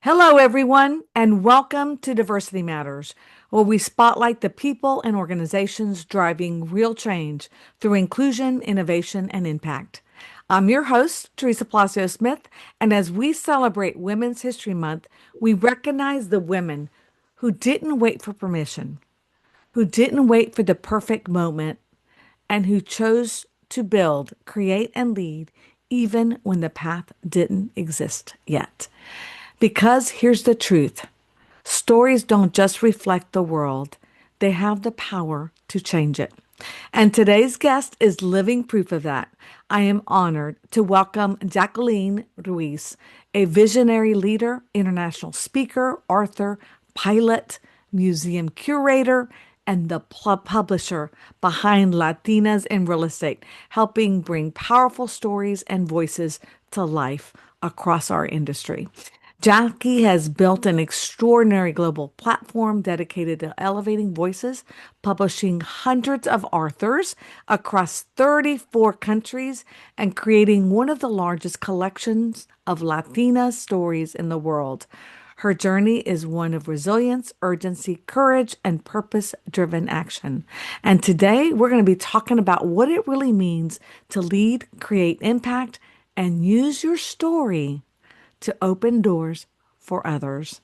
Hello, everyone, and welcome to Diversity Matters, where we spotlight the people and organizations driving real change through inclusion, innovation, and impact. I'm your host, Teresa Palacios Smith, and as we celebrate Women's History Month, we recognize the women who didn't wait for permission, who didn't wait for the perfect moment, and who chose to build, create, and lead even when the path didn't exist yet. Because here's the truth: stories don't just reflect the world, they have the power to change it. And today's guest is living proof of that. I am honored to welcome Jacqueline Ruiz, a visionary leader, international speaker, author, pilot, museum curator, and the publisher behind Latinas in Real Estate, helping bring powerful stories and voices to life across our industry. Jackie has built an extraordinary global platform dedicated to elevating voices, publishing hundreds of authors across 34 countries, and creating one of the largest collections of Latina stories in the world. Her journey is one of resilience, urgency, courage, and purpose-driven action. And today we're going to be talking about what it really means to lead, create impact, and use your story to open doors for others.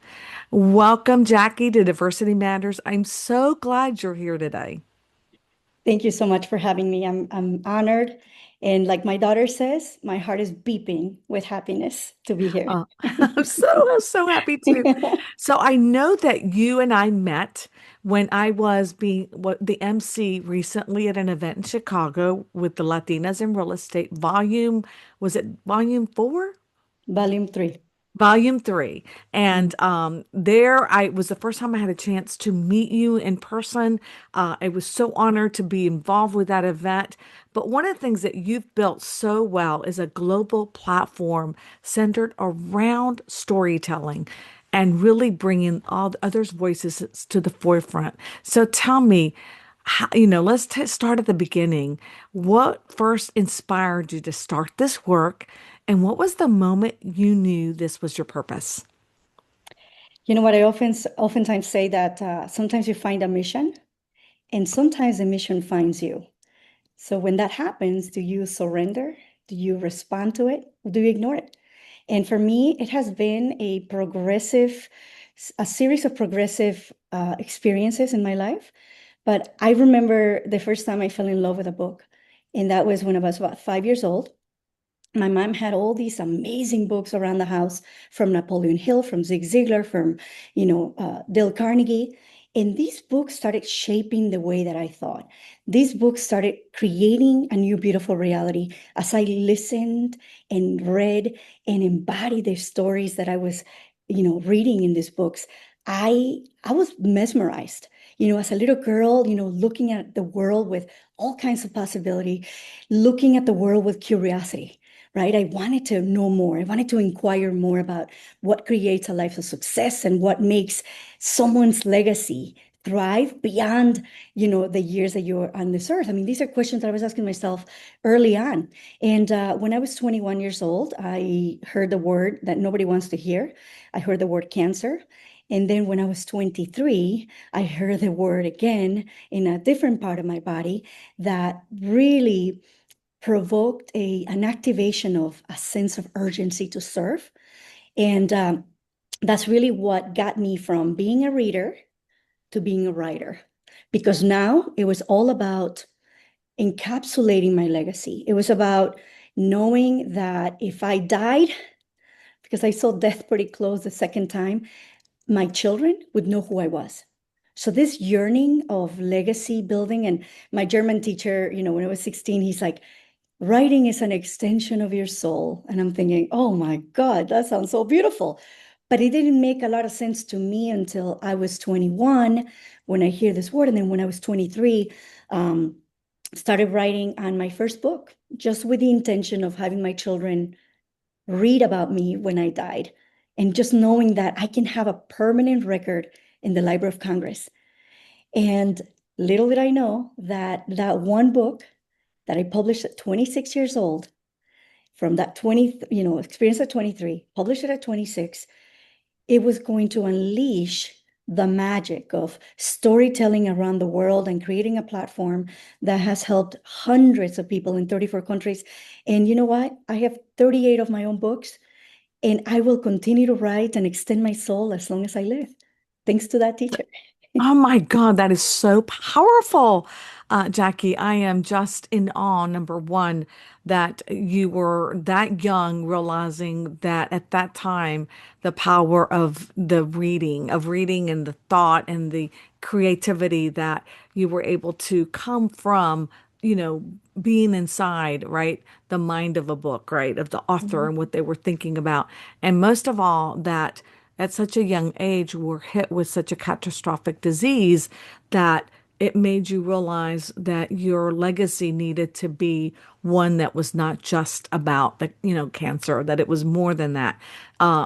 Welcome, Jackie, to Diversity Matters. I'm so glad you're here today. Thank you so much for having me. I'm honored. And like my daughter says, my heart is beeping with happiness to be here. Oh, I'm so happy too. So I know that you and I met when I was being the MC recently at an event in Chicago with the Latinas in Real Estate volume. Was it volume four? Volume 3. Volume three. Mm. And there I was the first time I had a chance to meet you in person. I was so honored to be involved with that event. But one of the things that you've built so well is a global platform centered around storytelling and really bringing all the others' voices to the forefront. So tell me, let's start at the beginning. What first inspired you to start this work, and what was the moment you knew this was your purpose? You know what? I oftentimes say that sometimes you find a mission, and sometimes the mission finds you. So when that happens, do you surrender? Do you respond to it? Or do you ignore it? And for me, it has been a series of progressive experiences in my life. But I remember the first time I fell in love with a book, and that was when I was about 5 years old. My mom had all these amazing books around the house from Napoleon Hill, from Zig Ziglar, from, Dale Carnegie. And these books started shaping the way that I thought. These books started creating a new beautiful reality as I listened and read and embodied the stories that I was, reading in these books. I was mesmerized, as a little girl, looking at the world with all kinds of possibility, looking at the world with curiosity, right? I wanted to know more. I wanted to inquire more about what creates a life of success and what makes someone's legacy thrive beyond, the years that you're on this earth. I mean, these are questions that I was asking myself early on. And when I was 21 years old, I heard the word that nobody wants to hear. I heard the word cancer. And then when I was 23, I heard the word again in a different part of my body that really provoked an activation of a sense of urgency to serve. And that's really what got me from being a reader to being a writer. Because now it was all about encapsulating my legacy. It was about knowing that if I died, because I saw death pretty close the second time, my children would know who I was. So this yearning of legacy building, and my German teacher, when I was 16, he's like, writing is an extension of your soul. And I'm thinking, oh my God, that sounds so beautiful. But it didn't make a lot of sense to me until I was 21 when I hear this word. And then when I was 23, um, started writing on my first book, just with the intention of having my children read about me when I died. And just knowing that I can have a permanent record in the Library of Congress. And little did I know that that one book that I published at 26 years old, from that 20, experience at 23, published it at 26, it was going to unleash the magic of storytelling around the world and creating a platform that has helped hundreds of people in 34 countries. And you know what? I have 38 of my own books, and I will continue to write and extend my soul as long as I live. Thanks to that teacher. Oh my God, that is so powerful. Jackie, I am just in awe, number one, that you were that young, realizing that at that time, the power of reading and the thought and the creativity that you were able to come from, you know, being inside, right? The mind of a book, right? Of the author Mhm. and what they were thinking about. And most of all, that at such a young age were hit with such a catastrophic disease that it made you realize that your legacy needed to be one that was not just about the, cancer, that it was more than that.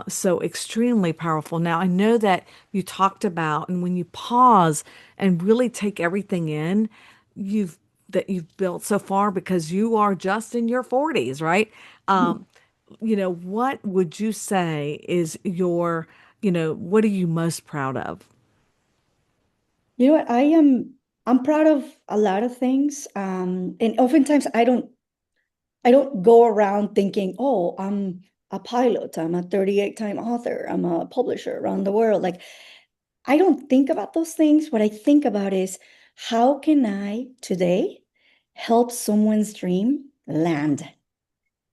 So extremely powerful. Now, I know that you talked about, and when you pause and really take everything in, you've you've built so far because you are just in your 40s, right? Um, what would you say is what are you most proud of? You know what? I'm proud of a lot of things. And oftentimes I don't go around thinking, oh, I'm a pilot, I'm a 38-time author, I'm a publisher around the world. Like, I don't think about those things. What I think about is how can I today help someone's dream land?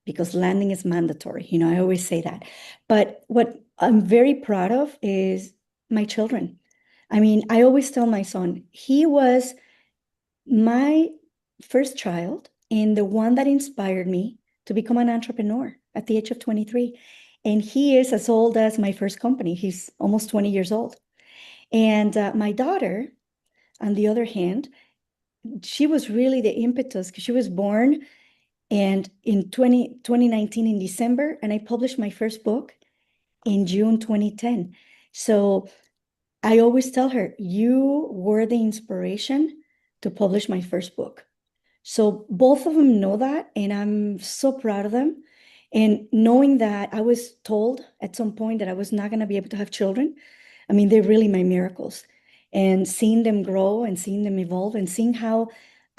Because landing is mandatory. I always say that. But what I'm very proud of is my children. I mean, I always tell my son, he was my first child and the one that inspired me to become an entrepreneur at the age of 23. And he is as old as my first company. He's almost 20 years old. And my daughter, on the other hand, she was really the impetus because she was born and in 2019 in December, and I published my first book in June 2010. So I always tell her, you were the inspiration to publish my first book. So both of them know that, and I'm so proud of them. And knowing that I was told at some point that I was not going to be able to have children, I mean, they're really my miracles. And seeing them grow and seeing them evolve and seeing how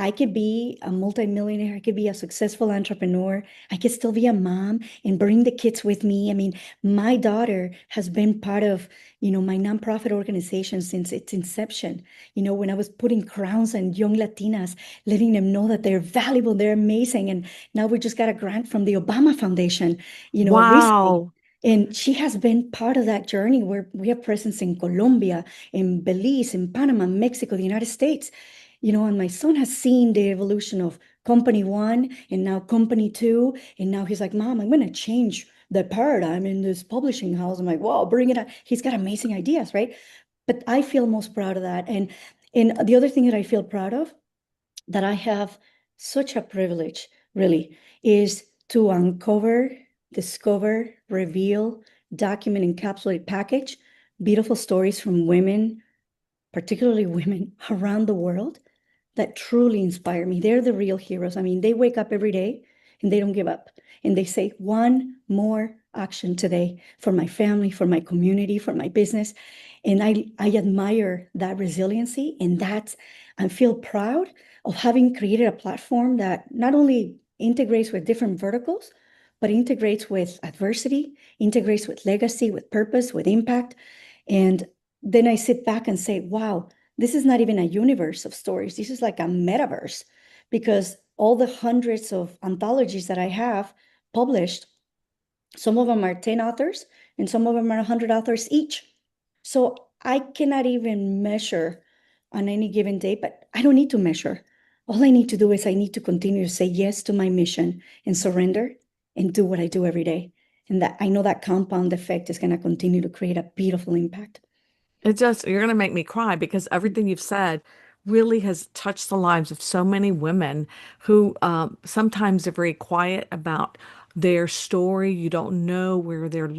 I could be a multimillionaire, I could be a successful entrepreneur, I could still be a mom and bring the kids with me. I mean, my daughter has been part of, my nonprofit organization since its inception. When I was putting crowns on young Latinas, letting them know that they're valuable, they're amazing. And now we just got a grant from the Obama Foundation, recently. Wow. And she has been part of that journey where we have presence in Colombia, in Belize, in Panama, Mexico, the United States. And my son has seen the evolution of company one and now company two. And now he's like, Mom, I'm going to change the paradigm in this publishing house. I'm like, wow, bring it on. He's got amazing ideas, right? But I feel most proud of that. And the other thing that I feel proud of that I have such a privilege, really, is to uncover, discover, reveal, document, encapsulate, package beautiful stories from women, particularly women around the world that truly inspire me. They're the real heroes. I mean, they wake up every day and they don't give up. And they say, one more action today for my family, for my community, for my business. And I admire that resiliency and I feel proud of having created a platform that not only integrates with different verticals, but integrates with adversity, integrates with legacy, with purpose, with impact. And then I sit back and say, wow, this is not even a universe of stories. This is like a metaverse because all the hundreds of anthologies that I have published, some of them are 10 authors and some of them are 100 authors each. So I cannot even measure on any given day, but I don't need to measure. All I need to do is I need to continue to say yes to my mission and surrender and do what I do every day. And that I know that compound effect is going to continue to create a beautiful impact. You're going to make me cry because everything you've said really has touched the lives of so many women who sometimes are very quiet about their story. You don't know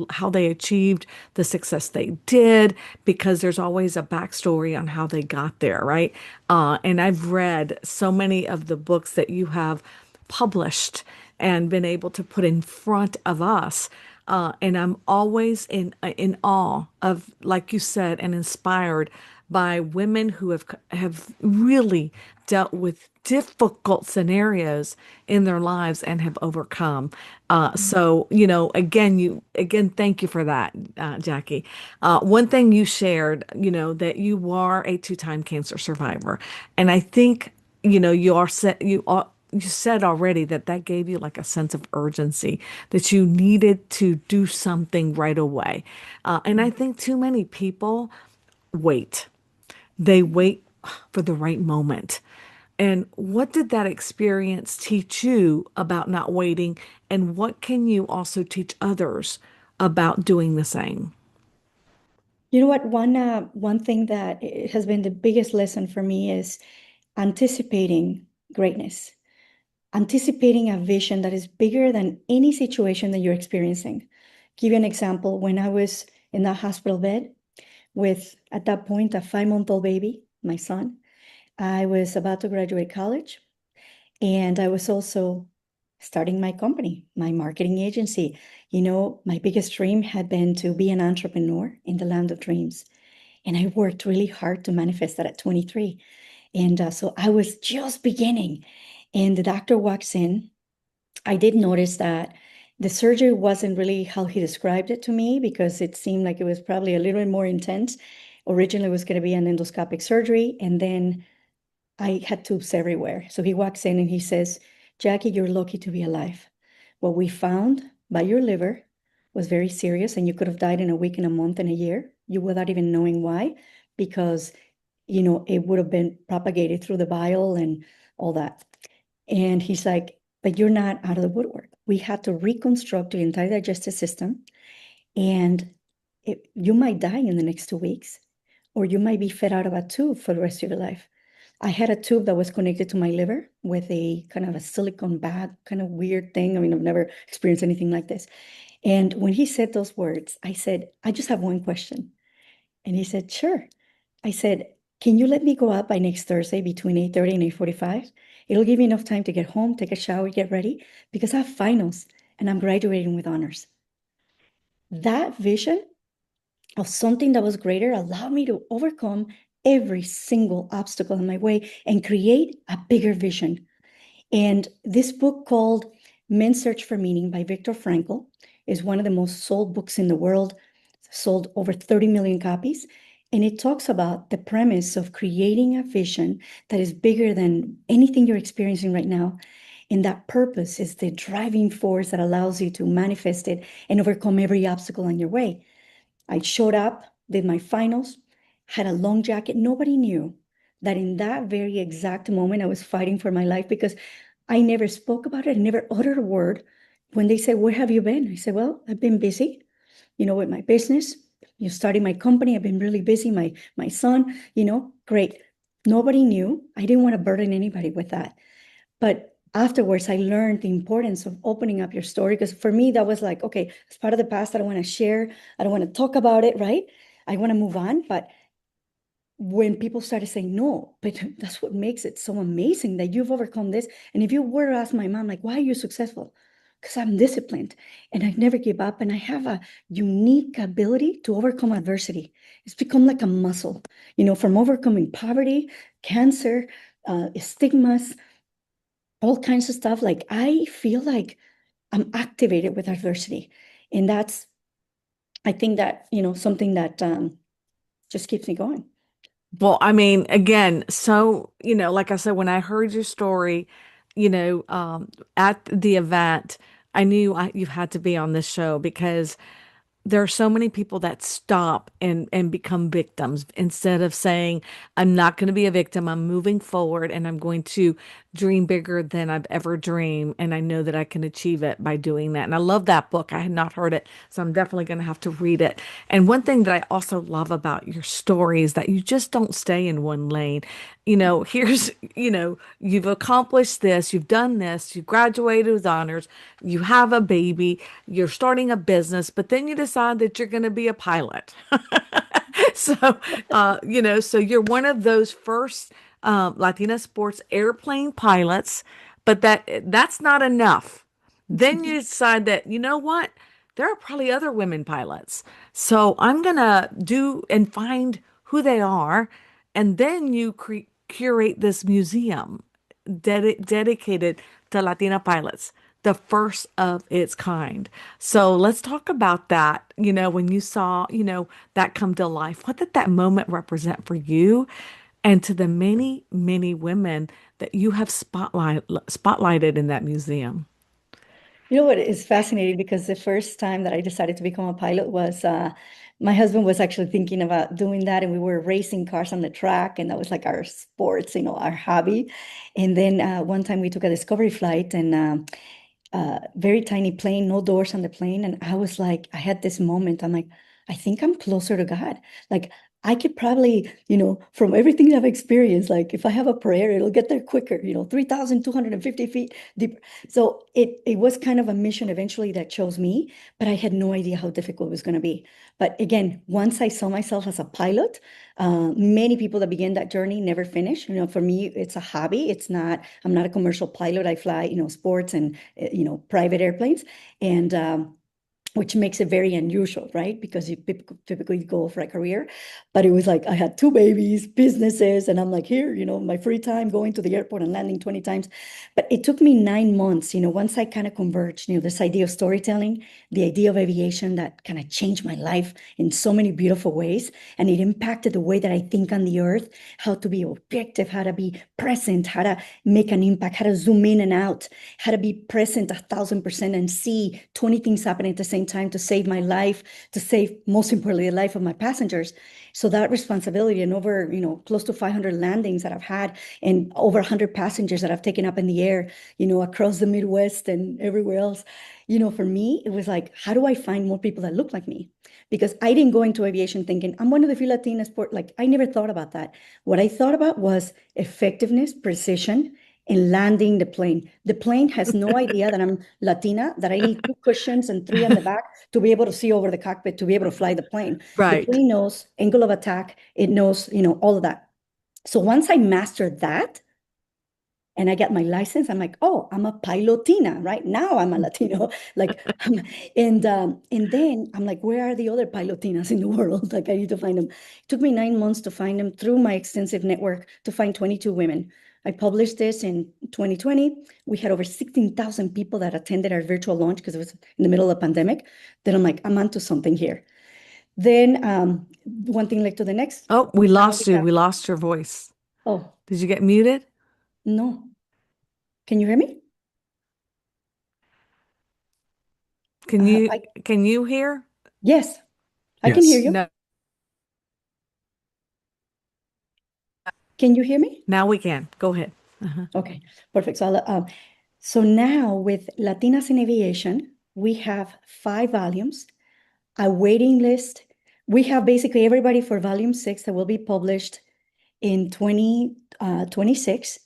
how they achieved the success they did because there's always a backstory on how they got there, right? And I've read so many of the books that you have published and been able to put in front of us. And I'm always in awe of, like you said, and inspired by women who have really dealt with difficult scenarios in their lives and have overcome. So, again, thank you for that, Jackie. One thing you shared, that you are a two-time cancer survivor, and I think, you said already that that gave you like a sense of urgency, that you needed to do something right away. And I think too many people wait. They wait for the right moment. And what did that experience teach you about not waiting? And what can you also teach others about doing the same? You know what? One thing that has been the biggest lesson for me is anticipating greatness, anticipating a vision that is bigger than any situation that you're experiencing. Give you an example. When I was in that hospital bed with, at that point, a 5-month-old baby, my son, I was about to graduate college, and I was also starting my company, my marketing agency. My biggest dream had been to be an entrepreneur in the land of dreams. And I worked really hard to manifest that at 23. And so I was just beginning. And the doctor walks in. I did notice that the surgery wasn't really how he described it to me, because it seemed like it was probably a little bit more intense. Originally, it was going to be an endoscopic surgery. And then I had tubes everywhere. So he walks in and he says, Jackie, you're lucky to be alive. What we found by your liver was very serious, and you could have died in a week, in a month, in a year. You without even knowing why, because it would have been propagated through the bile and all that. And he's like, but you're not out of the woodwork. We had to reconstruct the entire digestive system, and you might die in the next 2 weeks, or you might be fed out of a tube for the rest of your life. I had a tube that was connected to my liver with a kind of a silicone bag, kind of weird thing. I mean, I've never experienced anything like this. And when he said those words, I said, I just have one question. And he said, sure. I said, can you let me go out by next Thursday between 8:30 and 8:45? It'll give me enough time to get home, take a shower, get ready, because I have finals and I'm graduating with honors. That vision of something that was greater allowed me to overcome every single obstacle in my way and create a bigger vision. And this book called Men's Search for Meaning by Viktor Frankl is one of the most sold books in the world, sold over 30 million copies. And it talks about the premise of creating a vision that is bigger than anything you're experiencing right now. And that purpose is the driving force that allows you to manifest it and overcome every obstacle on your way. I showed up, did my finals, had a long jacket. Nobody knew that in that very exact moment I was fighting for my life, because I never spoke about it. I never uttered a word. When they said, where have you been? I said, well, I've been busy, with my business. Starting my company. I've been really busy. My son, great. Nobody knew. I didn't want to burden anybody with that. But afterwards, I learned the importance of opening up your story, because for me, that was like, okay, it's part of the past. I don't want to share. I don't want to talk about it, right? I want to move on. But when people started saying no, but that's what makes it so amazing that you've overcome this. And if you were to ask my mom, like, why are you successful? Because I'm disciplined and I never give up, and I have a unique ability to overcome adversity. It's become like a muscle, from overcoming poverty, cancer, stigmas, all kinds of stuff. Like, I feel like I'm activated with adversity. And that's, I think that, something that just keeps me going. Well, I mean, again, so, like I said, when I heard your story, at the event, I knew you had to be on this show because there are so many people that stop and become victims instead of saying, I'm not going to be a victim. I'm moving forward and I'm going to dream bigger than I've ever dreamed. And I know that I can achieve it by doing that. And I love that book. I had not heard it, so I'm definitely going to have to read it. And one thing that I also love about your story is that you just don't stay in one lane. You've accomplished this, you've done this, you graduated with honors, you have a baby, you're starting a business, but then you decide that you're going to be a pilot. So, so you're one of those first Latina sports airplane pilots, but that's not enough. Then you decide that, you know what? there are probably other women pilots. So I'm gonna do and find who they are, and then you curate this museum dedicated to Latina pilots, the first of its kind. So let's talk about that. When you saw, that come to life, what did that moment represent for you and to the many, many women that you have spotlighted in that museum? You know what is fascinating because the first time that I decided to become a pilot was my husband was actually thinking about doing that, and we were racing cars on the track, and that was like our sports, our hobby. And then one time we took a discovery flight, and very tiny plane, no doors on the plane. And I was like, I had this moment. I'm like, I think I'm closer to God. Like, I could probably, from everything I've experienced, like if I have a prayer, it'll get there quicker, 3,250 feet deeper. So it was kind of a mission eventually that chose me, but I had no idea how difficult it was going to be. But again, once I saw myself as a pilot, many people that begin that journey never finish. For me, it's a hobby. I'm not a commercial pilot. I fly, sports and private airplanes, and which makes it very unusual, right? Because you typically go for a career. But it was like I had two babies, businesses, and I'm like, here, my free time going to the airport and landing 20 times. But it took me 9 months, once I kind of converged, this idea of storytelling, the idea of aviation that kind of changed my life in so many beautiful ways. And it impacted the way that I think on the earth, how to be objective, how to be present, how to make an impact, how to zoom in and out, how to be present 1,000% and see 20 things happening at the same time to save my life, to save, most importantly, the life of my passengers. So that responsibility and over, close to 500 landings that I've had and over 100 passengers that I've taken up in the air, across the Midwest and everywhere else. For me, it was like, how do I find more people that look like me? Because I didn't go into aviation thinking I'm one of the few Latinas. Like I never thought about that. What I thought about was effectiveness, precision, and landing the plane. The plane has no idea that I'm Latina, that I need two cushions and three on the back to be able to see over the cockpit, to be able to fly the plane. The Right. plane knows angle of attack. It knows, all of that. So once I mastered that, and I got my license, I'm like, oh, I'm a pilotina, right? Now I'm a Latino. Like, and then I'm like, where are the other pilotinas in the world? Like, I need to find them. It took me 9 months to find them through my extensive network to find 22 women. I published this in 2020. We had over 16,000 people that attended our virtual launch because it was in the middle of the pandemic. Then I'm like, I'm onto something here. Then one thing led to the next. Oh, we Now we lost you. have, We lost your voice. oh, Did you get muted? no. Can you hear me? Can you I can you hear? Yes, I can hear Yes. you. No. Can you hear me? Now we can. Go ahead. Uh-huh. Okay, perfect. So now with Latinas in Aviation, we have 5 volumes, a waiting list. We have basically everybody for volume 6 that will be published in 2026,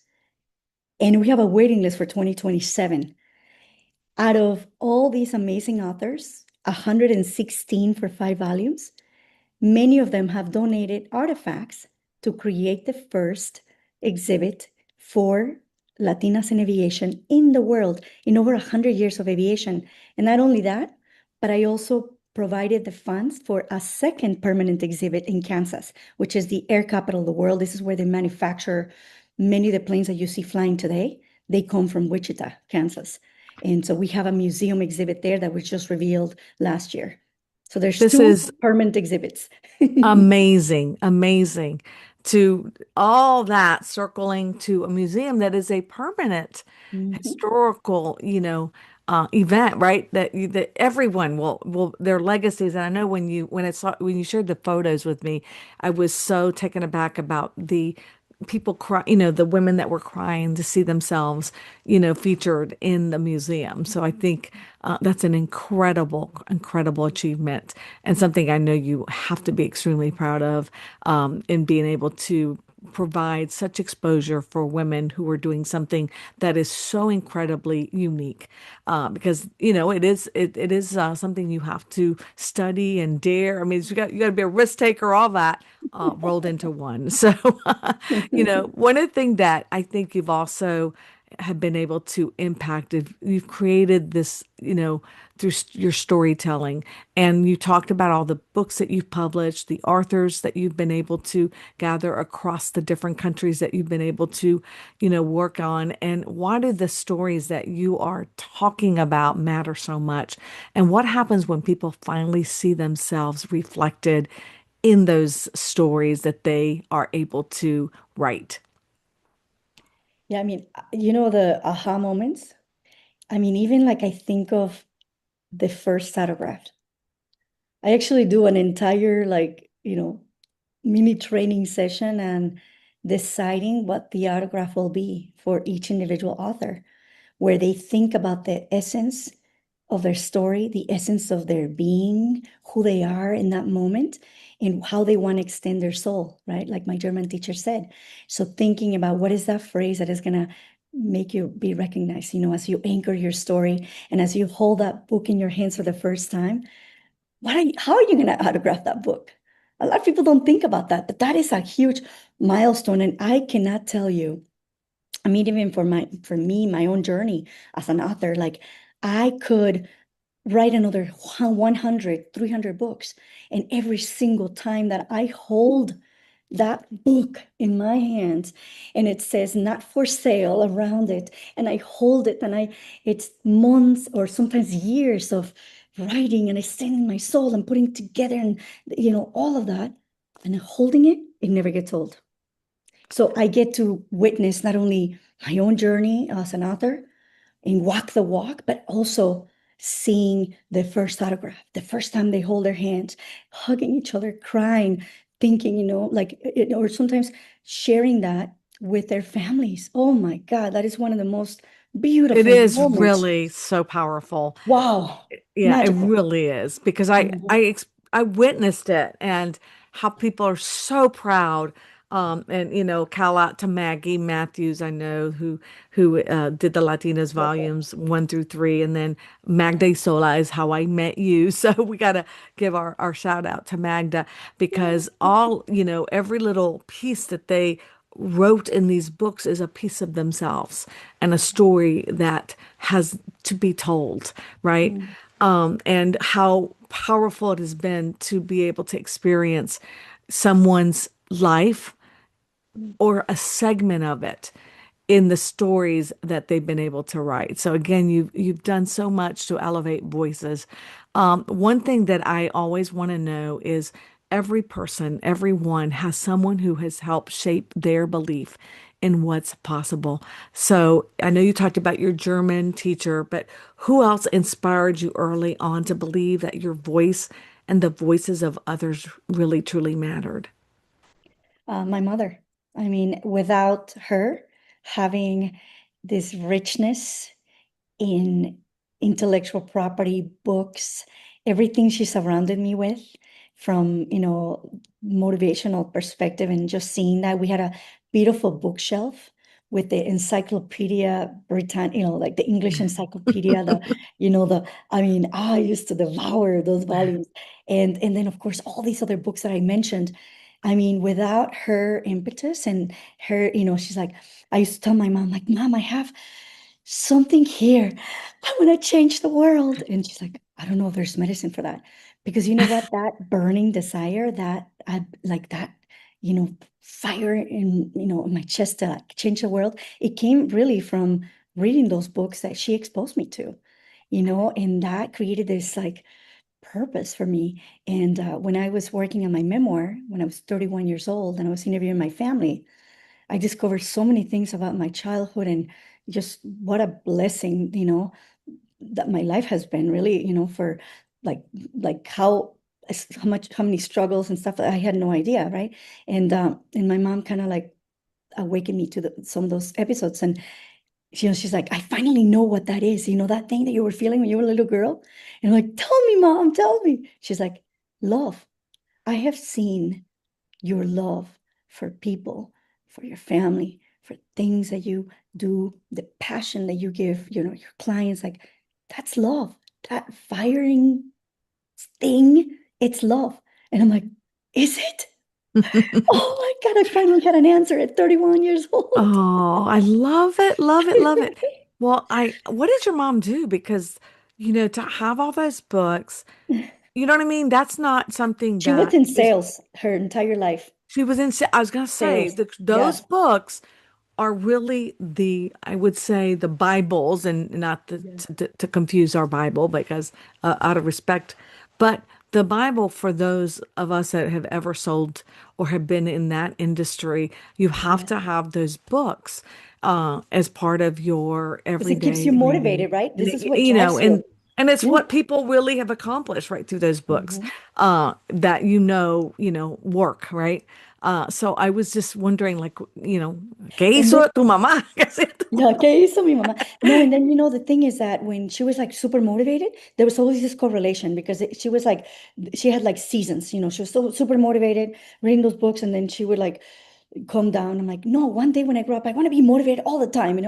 and we have a waiting list for 2027. Out of all these amazing authors, 116 for 5 volumes, many of them have donated artifacts to create the first exhibit for Latinas in aviation in the world in over 100 years of aviation. And not only that, but I also provided the funds for a second permanent exhibit in Kansas, which is the air capital of the world. This is where they manufacture many of the planes that you see flying today. They come from Wichita, Kansas. And so we have a museum exhibit there that was just revealed last year. So there's This two is permanent exhibits. amazing, amazing to all that circling to a museum that is a permanent Mhm. historical, event, right? That everyone will their legacies. And I know when you shared the photos with me, I was so taken aback about the people cry, the women that were crying to see themselves, featured in the museum. So I think that's an incredible, incredible achievement and something I know you have to be extremely proud of in being able to provide such exposure for women who are doing something that is so incredibly unique because it is something you have to study and dare. I mean, you got to be a risk taker, all that rolled into one. So one of the things that I think you've also have been able to impact. If you've created this, through your storytelling, and you talked about all the books that you've published, the authors that you've been able to gather across the different countries that you've been able to, work on. And why do the stories that you are talking about matter so much? And what happens when people finally see themselves reflected in those stories that they are able to write? Yeah, I mean, the aha moments. I mean, even like I think of the first autograph. I actually do an entire like, mini training session and deciding what the autograph will be for each individual author, where they think about the essence of their story, the essence of their being, who they are in that moment, and how they want to extend their soul, right? Like my German teacher said. So thinking about what is that phrase that is going to make you be recognized, as you anchor your story and as you hold that book in your hands for the first time, how are you going to autograph that book? A lot of people don't think about that, but that is a huge milestone. And I cannot tell you, I mean, even for me, my own journey as an author, like I could write another 100, 300 books. And every single time that I hold that book in my hands and it says not for sale around it, and I hold it, and it's months or sometimes years of writing, and I stand in my soul and putting together, and all of that, and holding it, it never gets old. So I get to witness not only my own journey as an author and walk the walk, but also seeing the first autograph, the first time they hold their hands, hugging each other, crying, thinking, or sometimes sharing that with their families. Oh my God, that is one of the most It beautiful is moments. really so powerful. Wow, Yeah, it magical. really is because I witnessed it and how people are so proud. And call out to Maggie Matthews, I know who did the Latinas volumes 1 through 3, and then Magda Sola is how I met you. So we got to give our shout out to Magda because every little piece that they wrote in these books is a piece of themselves and a story that has to be told, right? Mm. And how powerful it has been to be able to experience someone's life or a segment of it in the stories that they've been able to write. So again, you've done so much to elevate voices. One thing that I always want to know is every person, everyone has someone who has helped shape their belief in what's possible. So I know you talked about your German teacher, but who else inspired you early on to believe that your voice and the voices of others really truly mattered? My mother. I mean, without her having this richness in intellectual property, books, everything she surrounded me with from, motivational perspective, and just seeing that we had a beautiful bookshelf with the Encyclopedia Britannica, like the English Encyclopedia, I mean, I used to devour those volumes. And then of course all these other books that I mentioned. I mean, without her impetus and her, she's like, I used to tell my mom, like, Mom, I have something here. I want to change the world. And she's like, I don't know if there's medicine for that. Because you know what? That burning desire, that I like that, fire in my chest to like change the world, it came really from reading those books that she exposed me to, and that created this like purpose for me. And when I was working on my memoir, when I was 31 years old and I was interviewing my family, I discovered so many things about my childhood, and just what a blessing, that my life has been really, for like like how many struggles and stuff that I had no idea, right? And my mom kind of like awakened me to some of those episodes, and she's like, I finally know what that is, that thing that you were feeling when you were a little girl. And I'm like, tell me, Mom, tell me. She's like, love. I have seen your love for people, for your family, for things that you do, the passion that you give, your clients, like that's love. That firing thing, it's love. And I'm like, is it? Oh my God, I finally had an answer at 31 years old. Oh, I love it, love it, love it. Well, what did your mom do? Because, to have all those books, you know what I mean? That's not something She was that in is, sales her entire life. she was in, I was going to say, Sales. those Yeah. books are really I would say, the Bibles, and not Yeah. to confuse our Bible because out of respect, but the Bible for those of us that have ever sold or have been in that industry, you have Yeah. to have those books as part of your Because it keeps everyday you reading. motivated, right? And This is what you know, drives you. and it's Yeah. what people really have accomplished right through those books Mhm. that work, right? So I was just wondering, like, ¿qué And hizo then, tu mamá? ¿Qué hacía tu yeah, mamá? ¿qué hizo mi mamá? No, and then, the thing is that when she was like super motivated, there was always this correlation because she was like, she had like seasons, she was so super motivated reading those books, and then she would like calm down. I'm like, no, one day when I grow up, I want to be motivated all the time.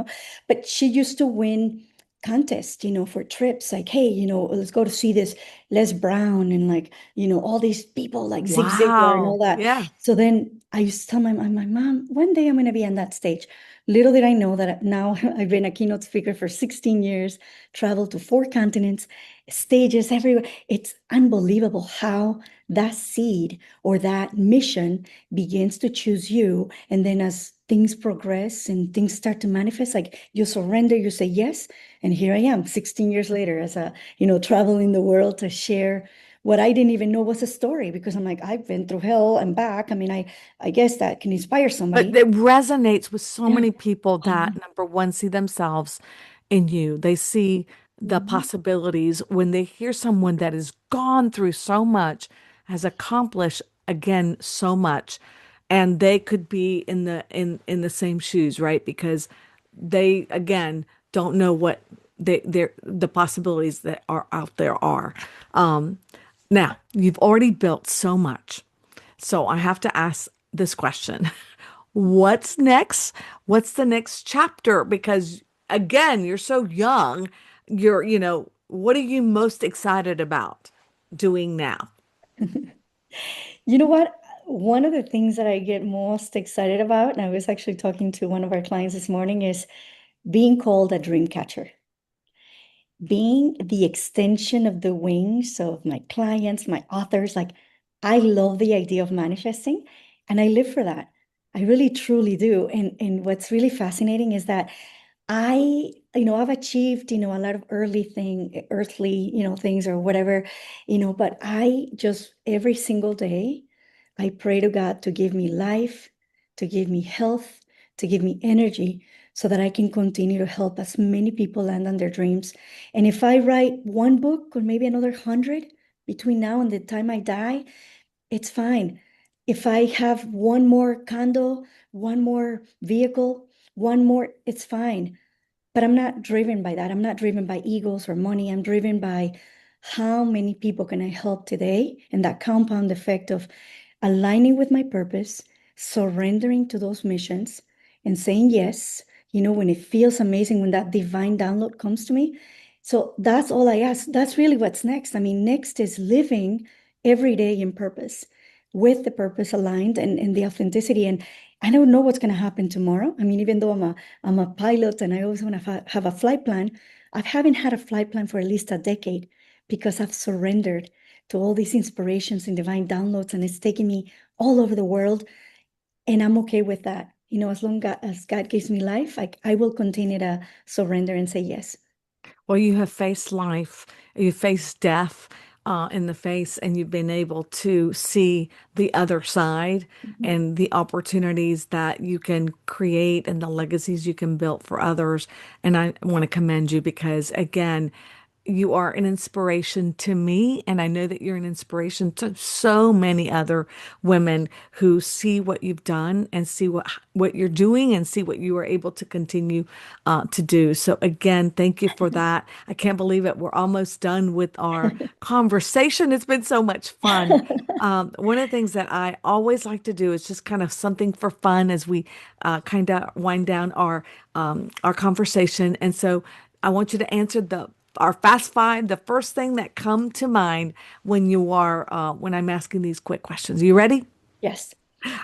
But she used to win contests, for trips, like, hey, let's go to see this Les Brown and like, all these people like Zig Ziglar and all Wow. that. Yeah. So then I used to tell my mom, one day I'm going to be on that stage. Little did I know that now I've been a keynote speaker for 16 years, traveled to 4 continents, stages everywhere. It's unbelievable how that seed or that mission begins to choose you. And then as things progress and things start to manifest, like you surrender, you say yes. And here I am 16 years later as traveling the world to share what I didn't even know was a story because I'm like, I've been through hell and back. I mean, I guess that can inspire But somebody. it resonates with so Yeah. many people I that, know. number one, see themselves in you. They see the Mhm. possibilities when they hear someone that has gone through so much, has accomplished again so much, and they could be in the same shoes, right? Because they again don't know what the possibilities that are out there are. Um, Now, you've already built so much. So I have to ask this question. What's next? What's the next chapter? Because again, you're so young. What are you most excited about doing now? You know what? One of the things that I get most excited about, and I was actually talking to one of our clients this morning, is being called a dream catcher, being the extension of the wings of my clients, my authors. Like, I love the idea of manifesting and I live for that. I really truly do. And what's really fascinating is that I've achieved, a lot of earthly, things or whatever, but I just every single day, I pray to God to give me life, to give me health, to give me energy so that I can continue to help as many people land on their dreams. And if I write one book or maybe another 100 between now and the time I die, it's fine. If I have one more condo, one more vehicle, one more, it's fine. But I'm not driven by that. I'm not driven by egos or money. I'm driven by how many people can I help today and that compound effect of aligning with my purpose, surrendering to those missions, and saying yes, when it feels amazing, when that divine download comes to me. So that's all I ask. That's really what's next. I mean, next is living every day in purpose with the purpose aligned and the authenticity. And I don't know what's going to happen tomorrow. I mean, even though I'm a pilot and I always want to have a flight plan, I haven't had a flight plan for at least a decade because I've surrendered to all these inspirations and divine downloads, and it's taking me all over the world. And I'm okay with that. As long as God gives me life, I will continue to surrender and say yes. Well, you have faced life, you faced death in the face, and you've been able to see the other side Mhm. and the opportunities that you can create and the legacies you can build for others. And I want to commend you because, again, you are an inspiration to me, and I know that you're an inspiration to so many other women who see what you've done and see what you're doing and see what you are able to continue to do. So again, thank you for that. I can't believe it. We're almost done with our conversation. It's been so much fun. One of the things that I always like to do is just kind of something for fun as we kind of wind down our conversation. And so I want you to answer the our fast five, the first thing that come to mind when I'm asking these quick questions. Are you ready? Yes.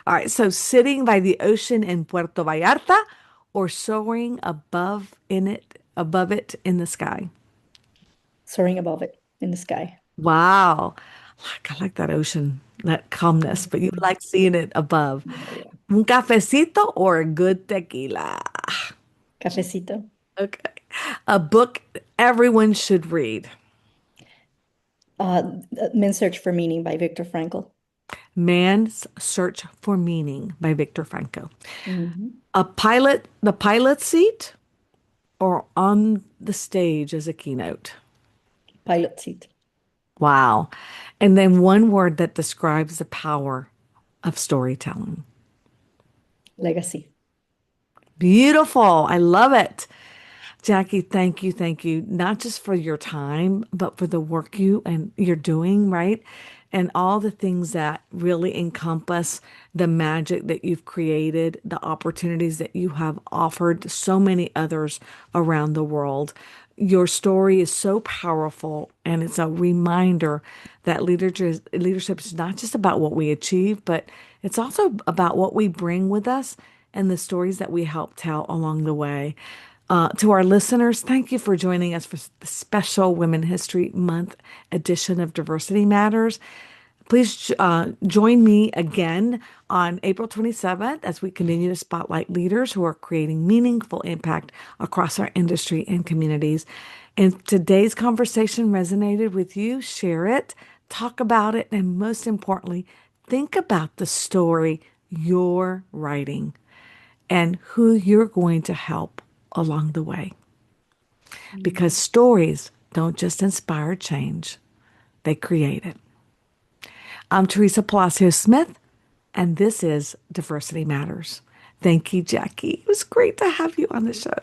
All right, so sitting by the ocean in Puerto Vallarta or soaring above it in the sky. Soaring above it in the sky. Wow. I like that ocean, that calmness, but you Mhm. like seeing it above. Yeah, yeah. Un cafecito or a good tequila? Cafecito. Okay. A book everyone should read. Men's Search for Meaning by Viktor Frankl. Man's Search for Meaning by Viktor Frankl. Mhm. The pilot seat or on the stage as a keynote. Pilot seat. Wow. And then one word that describes the power of storytelling. Legacy. Beautiful. I love it. Jackie, thank you, not just for your time, but for the work you're doing, right? And all the things that really encompass the magic that you've created, the opportunities that you have offered so many others around the world. Your story is so powerful, and it's a reminder that leadership is not just about what we achieve, but it's also about what we bring with us and the stories that we help tell along the way. To our listeners, thank you for joining us for the special Women History Month edition of Diversity Matters. Please join me again on April 27th as we continue to spotlight leaders who are creating meaningful impact across our industry and communities. If today's conversation resonated with you, share it, talk about it, and most importantly, think about the story you're writing and who you're going to help along the way. Because Mhm. stories don't just inspire change, they create it. I'm Teresa Palacios Smith, and this is Diversity Matters. Thank you, Jackie. It was great to have you on the show.